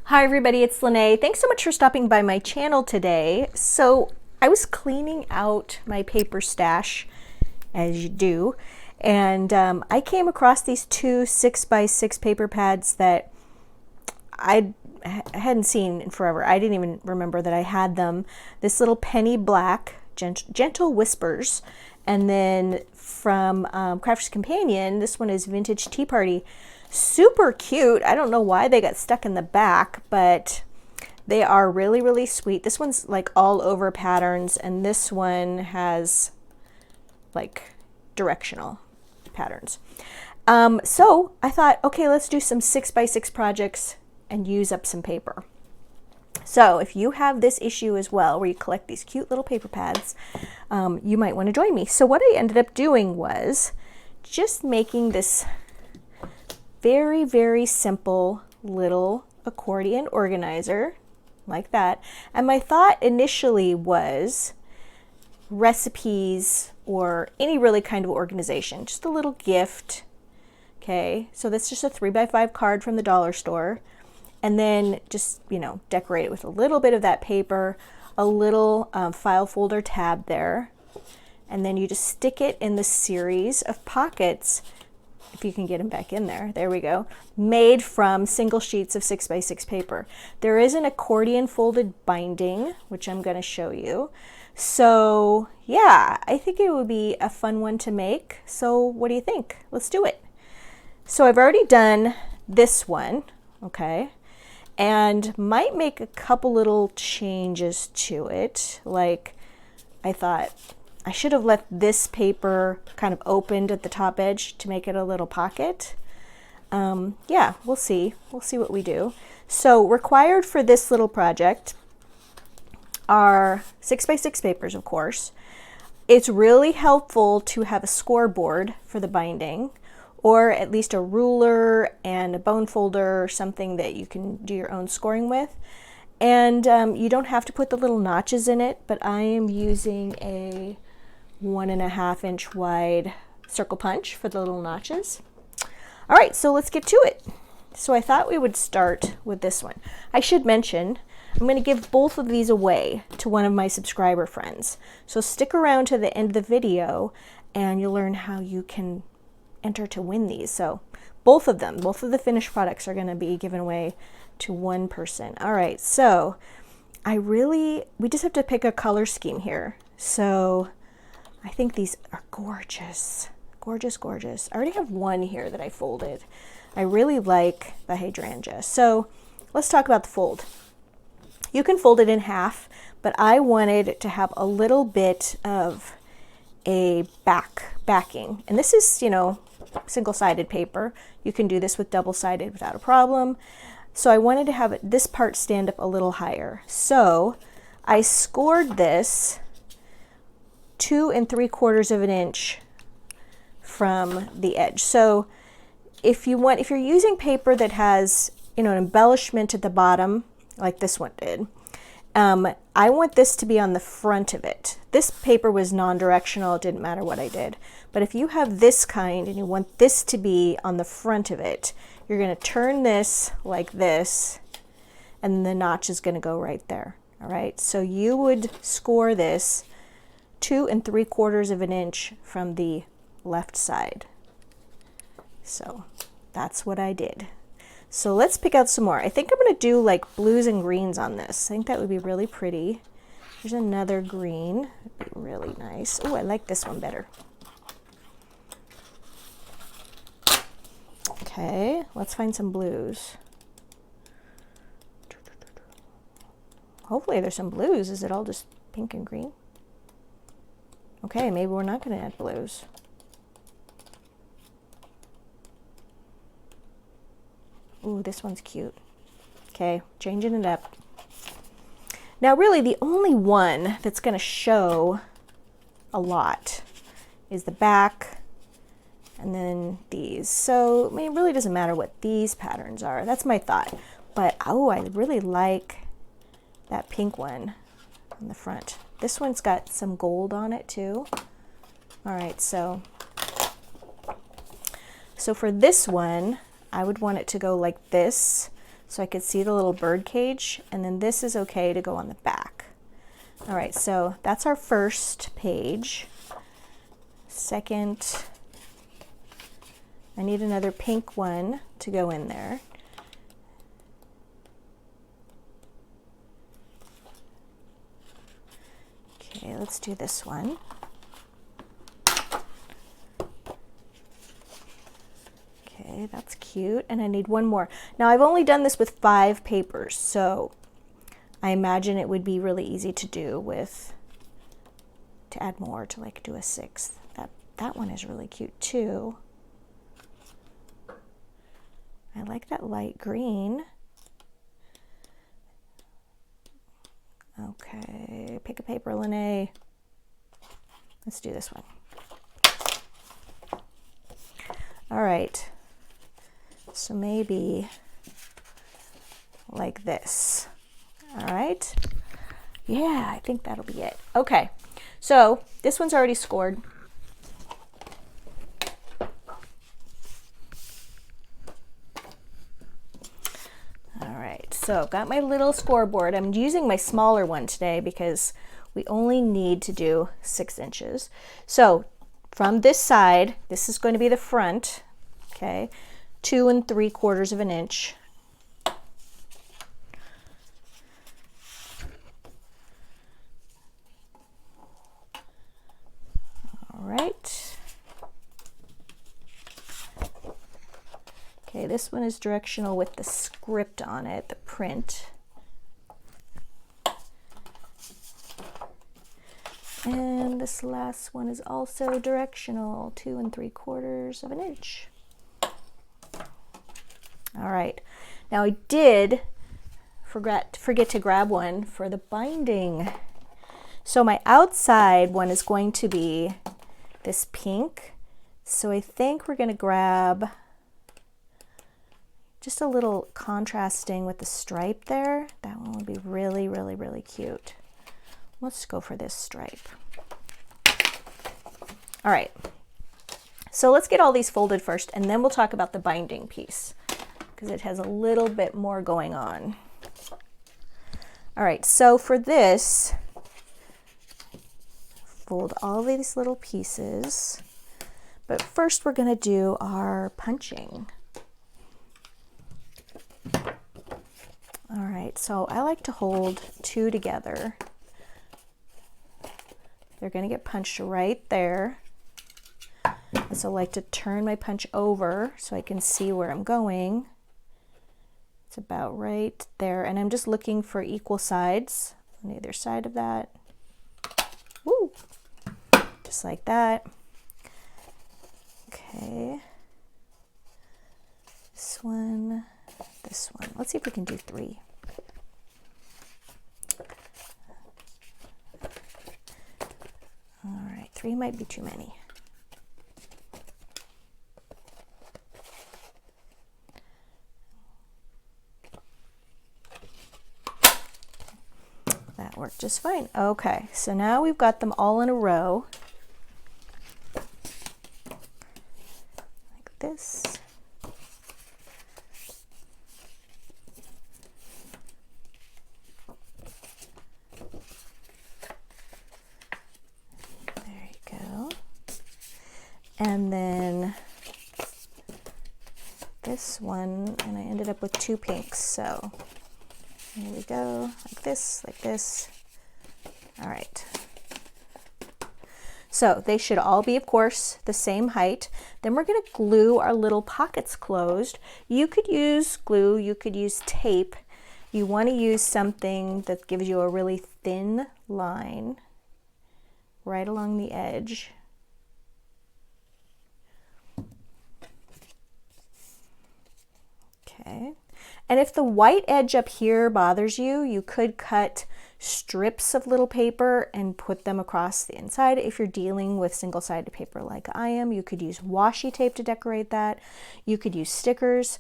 Hi everybody, it's Lene. Thanks so much for stopping by my channel today. So I was cleaning out my paper stash, as you do, and I came across these two 6x6 paper pads that I hadn't seen in forever. I didn't even remember that I had them. This little penny black, gentle whispers, and then from Crafter's Companion, this one is Vintage Tea Party. Super cute. I don't know why they got stuck in the back, but they are really, really sweet. This one's like all over patterns, and this one has like directional patterns. So I thought, okay, let's do some 6x6 projects and use up some paper. So if you have this issue as well, where you collect these cute little paper pads, you might want to join me. So what I ended up doing was just making this very, very simple little accordion organizer like that. And my thought initially was recipes or any really kind of organization, just a little gift. Okay, so that's just a 3x5 card from the dollar store. And then just, you know, decorate it with a little bit of that paper, a little file folder tab there. And then you just stick it in the series of pockets, if you can get them back in there. There we go. Made from single sheets of 6x6 paper. There is an accordion folded binding, which I'm going to show you. So yeah, I think it would be a fun one to make. So what do you think? Let's do it. So I've already done this one, okay, and might make a couple little changes to it. Like I thought I should have left this paper kind of opened at the top edge to make it a little pocket. Yeah, we'll see. We'll see what we do. So required for this little project are 6x6 papers, of course. It's really helpful to have a scoreboard for the binding, or at least a ruler and a bone folder or something that you can do your own scoring with. And you don't have to put the little notches in it, but I am using a 1.5 inch wide circle punch for the little notches. All right, so let's get to it. So I thought we would start with this one. I should mention, I'm going to give both of these away to one of my subscriber friends. So stick around to the end of the video and you'll learn how you can enter to win these. So both of them, both of the finished products are going to be given away to one person. All right, so we just have to pick a color scheme here. So I think these are gorgeous, gorgeous, gorgeous. I already have one here that I folded. I really like the hydrangea. So let's talk about the fold. You can fold it in half, but I wanted to have a little bit of a backing. And this is, you know, single-sided paper. You can do this with double-sided without a problem. So I wanted to have this part stand up a little higher. So I scored this 2 3/4 of an inch from the edge. So if you're using paper that has, you know, an embellishment at the bottom, like this one did, I want this to be on the front of it. This paper was non-directional, it didn't matter what I did. But if you have this kind and you want this to be on the front of it, you're going to turn this like this, and the notch is going to go right there. All right, so you would score this 2 3/4 of an inch from the left side. So that's what I did. So let's pick out some more. I think I'm going to do like blues and greens on this. I think that would be really pretty. There's another green. It'd be really nice. Oh, I like this one better. Okay, let's find some blues. Hopefully there's some blues. Is it all just pink and green? Okay, maybe we're not going to add blues. Ooh, this one's cute. Okay, changing it up. Now really the only one that's going to show a lot is the back and then these. So I mean, it really doesn't matter what these patterns are. That's my thought. But oh, I really like that pink one on the front. This one's got some gold on it too. All right, so for this one, I would want it to go like this. so I could see the little bird cage, and then this is okay to go on the back. All right, so that's our first page. Second, I need another pink one to go in there. Okay, let's do this one. Okay, that's cute, and I need one more. Now I've only done this with 5 papers, so I imagine it would be really easy to do with, to add more, to like do a 6th. That one is really cute too. I like that light green. Okay, pick a paper, Lene. Let's do this one. All right, so maybe like this. All right, yeah, I think that'll be it. Okay, so this one's already scored. So I've got my little scoreboard. I'm using my smaller one today because we only need to do 6 inches. So from this side, this is going to be the front, okay, 2 3/4 of an inch. All right. Okay, this one is directional with the script on it, the print. And this last one is also directional, 2 3/4 of an inch. All right, now I did forget to grab one for the binding. So my outside one is going to be this pink. So I think we're gonna grab just a little contrasting with the stripe there. That one would be really, really, really cute. Let's go for this stripe. All right, so let's get all these folded first, and then we'll talk about the binding piece because it has a little bit more going on. All right, so for this, fold all these little pieces, but first we're gonna do our punching. All right, so I like to hold 2 together. They're going to get punched right there. I also like to turn my punch over so I can see where I'm going. It's about right there, and I'm just looking for equal sides on either side of that. Woo! Just like that. Okay. This one. This one. Let's see if we can do 3. All right, 3 might be too many. That worked just fine. Okay, so now we've got them all in a row. Like this. And then this one, and I ended up with 2 pinks. So here we go, like this, like this. All right. So they should all be, of course, the same height. Then we're going to glue our little pockets closed. You could use glue, you could use tape. You want to use something that gives you a really thin line right along the edge. Okay, and if the white edge up here bothers you, you could cut strips of little paper and put them across the inside. If you're dealing with single-sided paper like I am, you could use washi tape to decorate that. You could use stickers.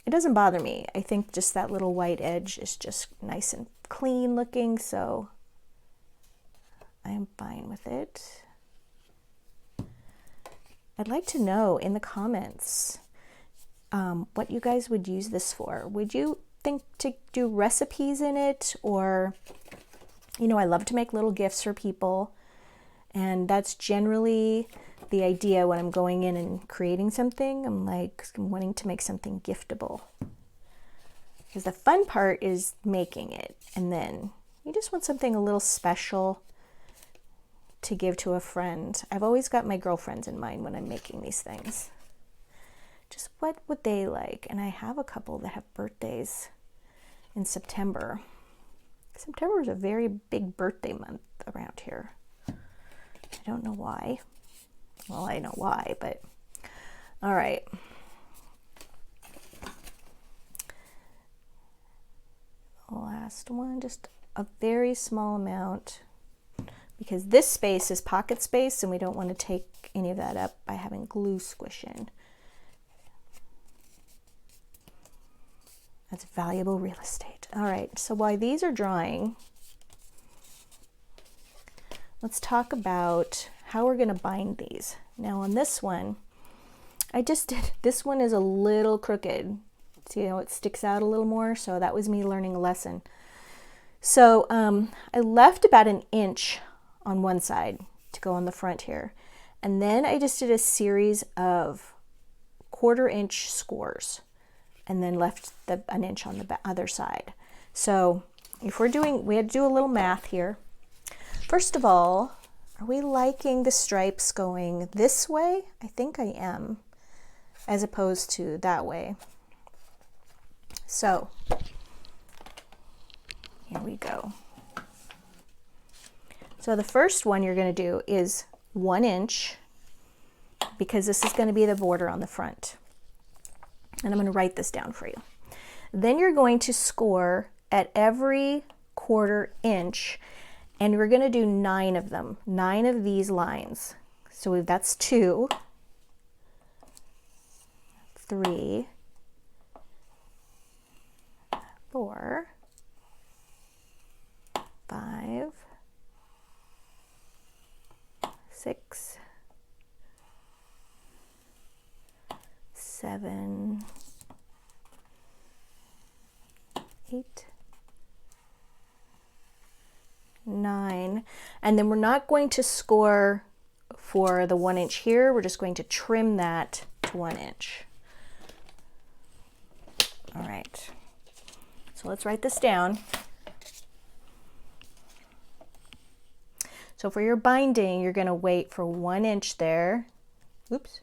It doesn't bother me. I think just that little white edge is just nice and clean looking, so I am fine with it. I'd like to know in the comments what you guys would use this for. Would you think to do recipes in it, or, you know, I love to make little gifts for people. And that's generally the idea when I'm going in and creating something. I'm wanting to make something giftable. Because the fun part is making it. And then you just want something a little special to give to a friend. I've always got my girlfriends in mind when I'm making these things. Just what would they like? And I have a couple that have birthdays in September. September is a very big birthday month around here. I don't know why. Well, I know why, but all right. Last one, just a very small amount, because this space is pocket space and we don't want to take any of that up by having glue squish in. That's valuable real estate. All right, so while these are drying, let's talk about how we're going to bind these. Now on this one, this one is a little crooked. See how it sticks out a little more? So that was me learning a lesson. So I left about an inch on one side to go on the front here. And then I just did a series of 1/4 inch scores and then left an inch on the other side. So if we had to do a little math here. First of all, are we liking the stripes going this way? I think I am, as opposed to that way. So here we go. So the first one you're going to do is 1 inch, because this is going to be the border on the front. And I'm going to write this down for you. Then you're going to score at every 1/4 inch, and we're going to do 9 of them, 9 of these lines. So that's 2, 3, 4, 5, 6, 7, 8, 9, and then we're not going to score for the 1 inch here. We're just going to trim that to 1 inch. All right, so let's write this down. So for your binding, you're going to wait for 1 inch there. Oops,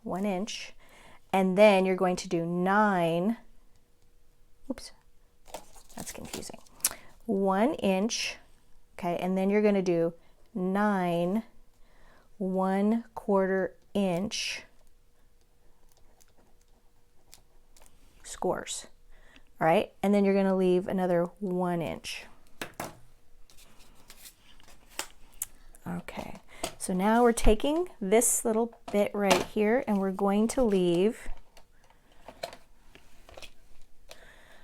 1 inch. And then you're going to do 9. Oops, that's confusing. 1 inch. Okay, and then you're going to do 9 1/4 inch scores. All right, and then you're going to leave another 1 inch. Okay, so now we're taking this little bit right here and we're going to leave.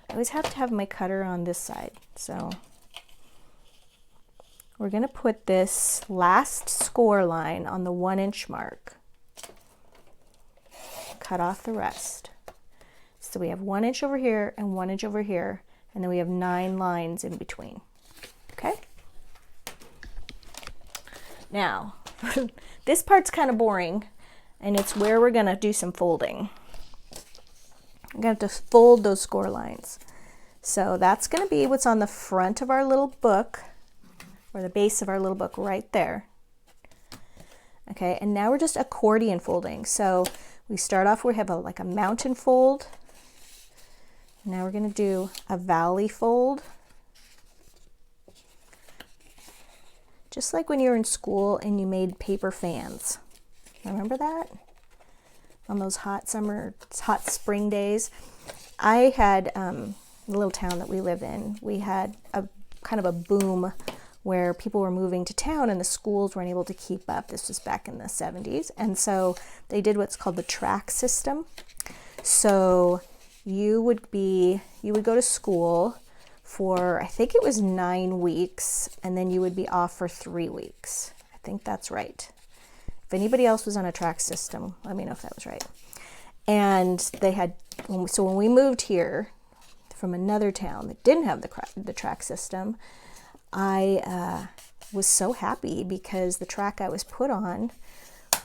I always have to have my cutter on this side, so we're going to put this last score line on the 1 inch mark. Cut off the rest. So we have 1 inch over here and 1 inch over here, and then we have 9 lines in between. Okay? Now, this part's kind of boring, and it's where we're going to do some folding. I'm going to have to fold those score lines. So that's going to be what's on the front of our little book, or the base of our little book right there. Okay, and now we're just accordion folding. So we start off, we have like a mountain fold. Now we're going to do a valley fold. Just like when you were in school and you made paper fans. Remember that? On those hot spring days. I had, the little town that we live in, we had a kind of a boom where people were moving to town and the schools weren't able to keep up. This was back in the 70s. And so they did what's called the track system. So you would go to school for, I think it was 9 weeks, and then you would be off for 3 weeks. I think that's right. If anybody else was on a track system, let me know if that was right. And they had, so when we moved here, from another town that didn't have the track system, I was so happy because the track I was put on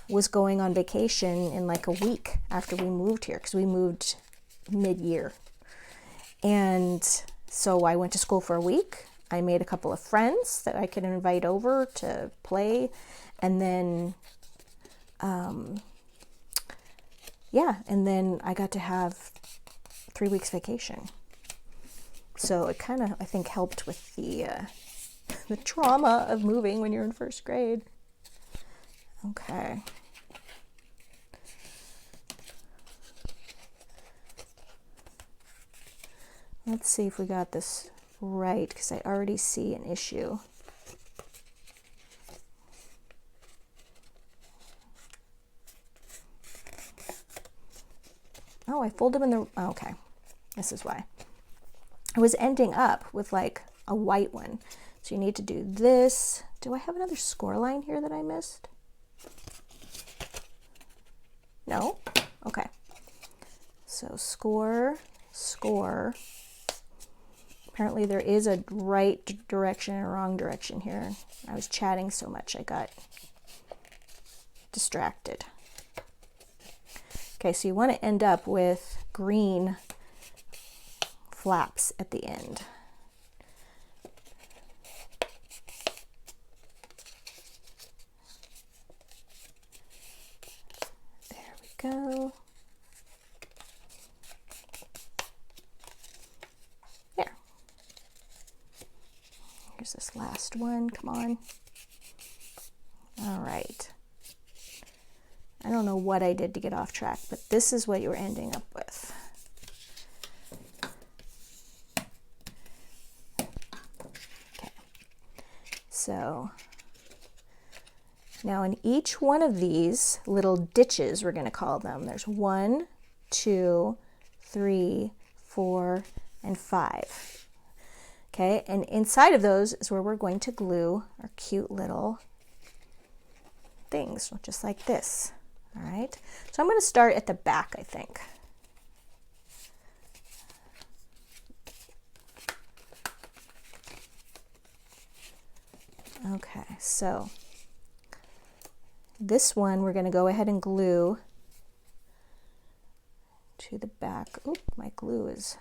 was going on vacation in like a week after we moved here, because we moved mid-year. And so I went to school for a week. I made a couple of friends that I could invite over to play. And then, and then I got to have 3 weeks vacation. So it kind of, I think, helped with the trauma of moving when you're in first grade. Okay. Let's see if we got this right, because I already see an issue. Oh, I fold them in the, okay, this is why. I was ending up with like a white one. So you need to do this. Do I have another score line here that I missed? No? Okay. So score, score. Apparently there is a right direction and a wrong direction here. I was chatting so much I got distracted. Okay, so you want to end up with green flaps at the end. There we go. There. Here's this last one. Come on. All right. I don't know what I did to get off track, but this is what you're ending up with. Okay. So now in each one of these little ditches, we're going to call them, there's 1, 2, 3, 4, and 5. Okay, and inside of those is where we're going to glue our cute little things, just like this. All right, so I'm going to start at the back, I think. Okay, so this one we're going to go ahead and glue to the back. Oop, my glue is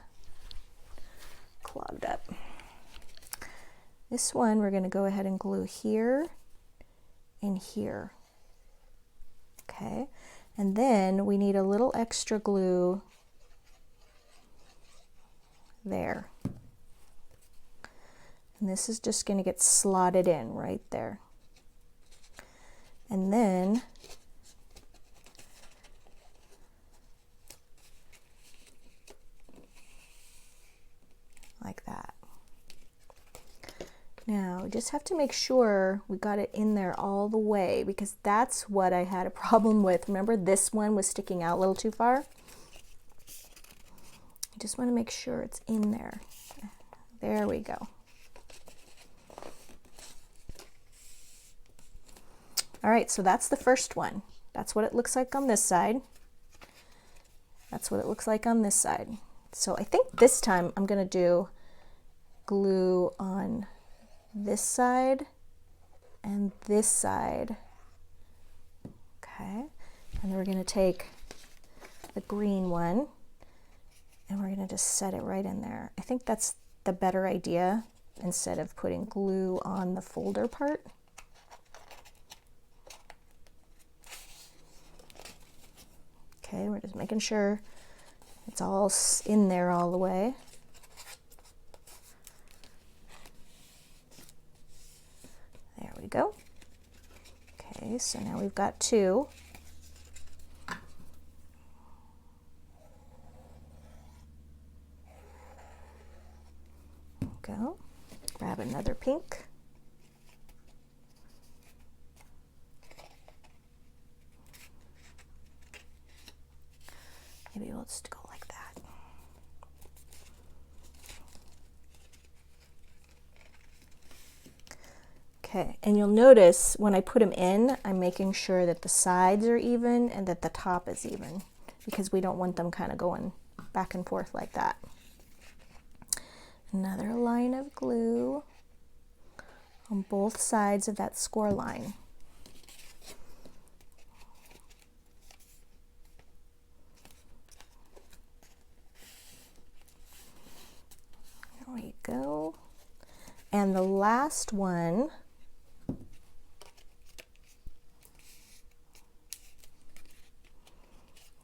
clogged up. This one we're going to go ahead and glue here and here. Okay, and then we need a little extra glue there. And this is just going to get slotted in right there. And then like that. Now, we just have to make sure we got it in there all the way, because that's what I had a problem with. Remember, this one was sticking out a little too far? I just want to make sure it's in there. There we go. All right, so that's the first one. That's what it looks like on this side. That's what it looks like on this side. So I think this time I'm going to do glue on this side and this side. Okay, and then we're going to take the green one and we're going to just set it right in there. I think that's the better idea instead of putting glue on the folder part. Okay, we're just making sure it's all in there all the way. There we go. Okay, so now we've got 2. Go. Grab another pink. Maybe we'll just go like that. Okay, and you'll notice when I put them in, I'm making sure that the sides are even and that the top is even, because we don't want them kind of going back and forth like that. Another line of glue on both sides of that score line. There we go. And the last one,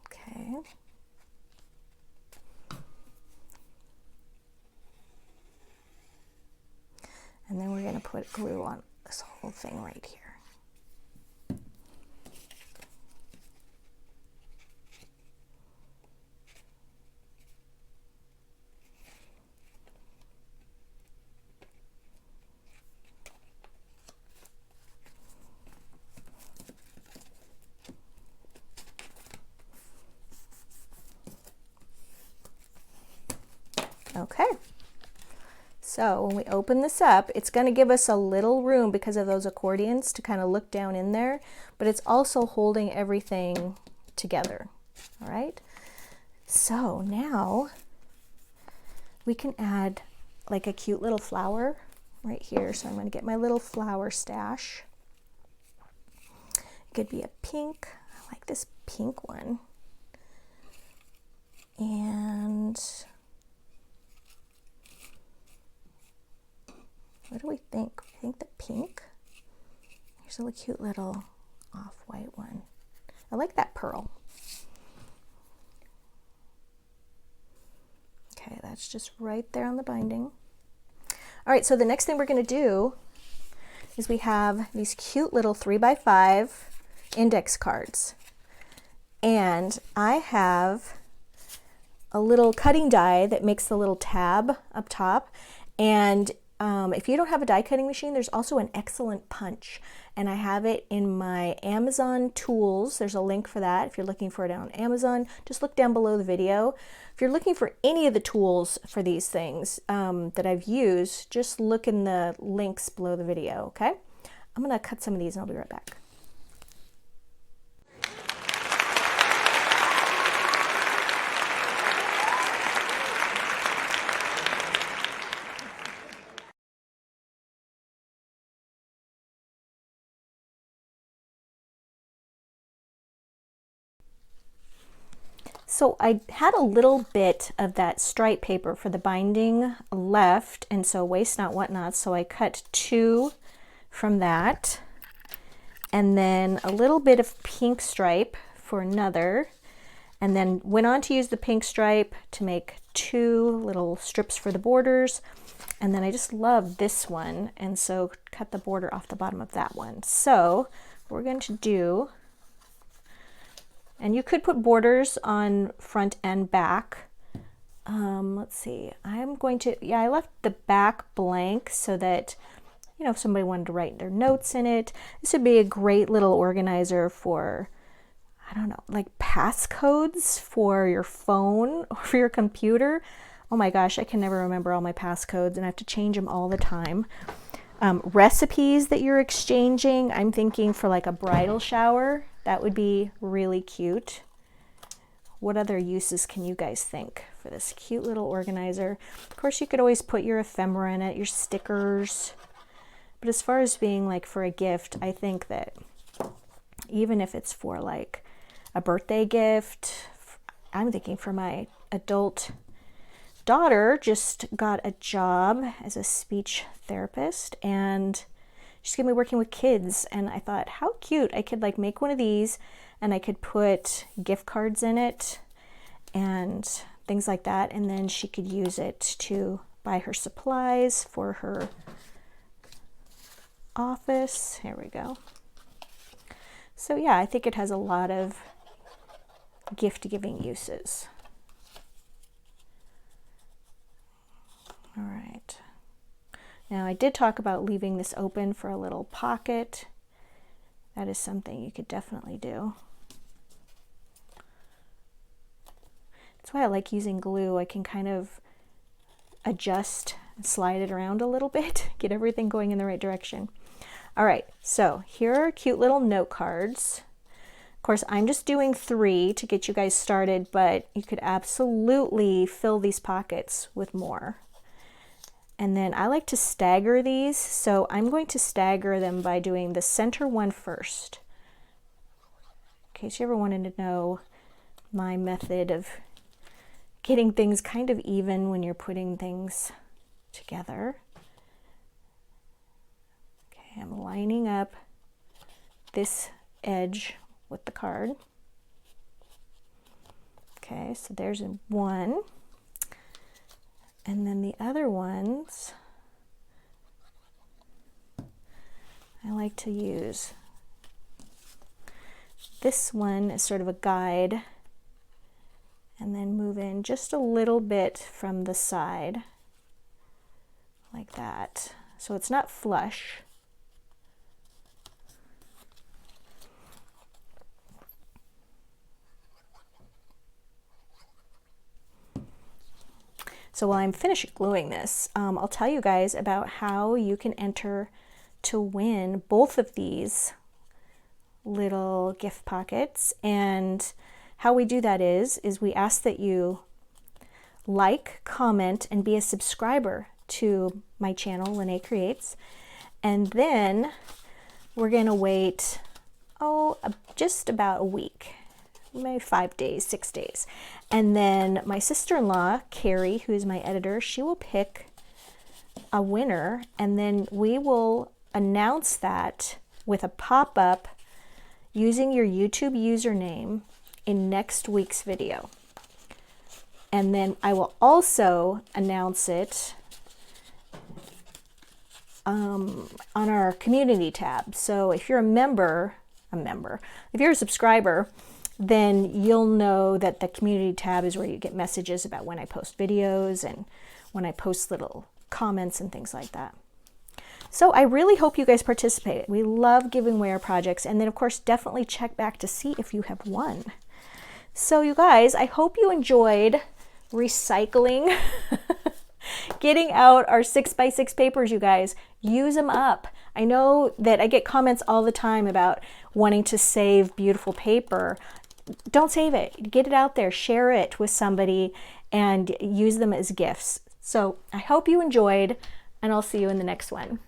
okay. And then we're going to put glue on this whole thing right here. Okay. So when we open this up, it's going to give us a little room because of those accordions to kind of look down in there, but it's also holding everything together. All right. So now we can add like a cute little flower right here. So I'm going to get my little flower stash. It could be a pink. I like this pink one. And what do we think? I think the pink. Here's a cute little off-white one. I like that pearl. Okay, that's just right there on the binding. All right, so the next thing we're going to do is we have these cute little 3x5 index cards. And I have a little cutting die that makes the little tab up top. And if you don't have a die cutting machine, there's also an excellent punch, and I have it in my Amazon tools. There's a link for that if you're looking for it on Amazon. Just look down below the video. If you're looking for any of the tools for these things that I've used, just look in the links below the video, okay? I'm gonna cut some of these and I'll be right back. So I had a little bit of that stripe paper for the binding left, and so waste not, want not, so I cut 2 from that, and then a little bit of pink stripe for another, and then went on to use the pink stripe to make 2 little strips for the borders, and then I just love this one, and so cut the border off the bottom of that one. So what we're going to do, and you could put borders on front and back. Let's see, I'm going to, yeah, I left the back blank so that, you know, if somebody wanted to write their notes in it, this would be a great little organizer for, I don't know, like passcodes for your phone or for your computer. Oh my gosh, I can never remember all my passcodes and I have to change them all the time. Recipes that you're exchanging, I'm thinking for like a bridal shower. That would be really cute. What other uses can you guys think for this cute little organizer? Of course, you could always put your ephemera in it, your stickers. But as far as being like for a gift, I think that even if it's for like a birthday gift, I'm thinking for my adult daughter just got a job as a speech therapist, and she's gonna be working with kids, and I thought how cute. I could like make one of these and I could put gift cards in it and things like that, and then she could use it to buy her supplies for her office. Here we go. So yeah, I think it has a lot of gift giving uses. All right. Now I did talk about leaving this open for a little pocket. That is something you could definitely do. That's why I like using glue. I can kind of adjust and slide it around a little bit, get everything going in the right direction. All right, so here are cute little note cards. Of course, I'm just doing 3 to get you guys started, but you could absolutely fill these pockets with more. And then I like to stagger these, so I'm going to stagger them by doing the center one first. In case you ever wanted to know my method of getting things kind of even when you're putting things together. Okay, I'm lining up this edge with the card. Okay, so there's one. And then the other ones, I like to use this one as sort of a guide, and then move in just a little bit from the side, like that. So it's not flush. So while I'm finished gluing this, I'll tell you guys about how you can enter to win both of these little gift pockets. And how we do that is we ask that you like, comment, and be a subscriber to my channel, Lene Creates. And then we're gonna wait, just about a week, maybe 5 days, 6 days. And then my sister-in-law, Carrie, who is my editor, she will pick a winner, and then we will announce that with a pop-up using your YouTube username in next week's video. And then I will also announce it on our community tab. So if you're if you're a subscriber, then you'll know that the community tab is where you get messages about when I post videos and when I post little comments and things like that. So I really hope you guys participate. We love giving away our projects. And then of course, definitely check back to see if you have won. So you guys, I hope you enjoyed recycling, getting out our 6x6 papers, you guys. Use them up. I know that I get comments all the time about wanting to save beautiful paper. Don't save it. Get it out there, share it with somebody, and use them as gifts. So I hope you enjoyed, and I'll see you in the next one.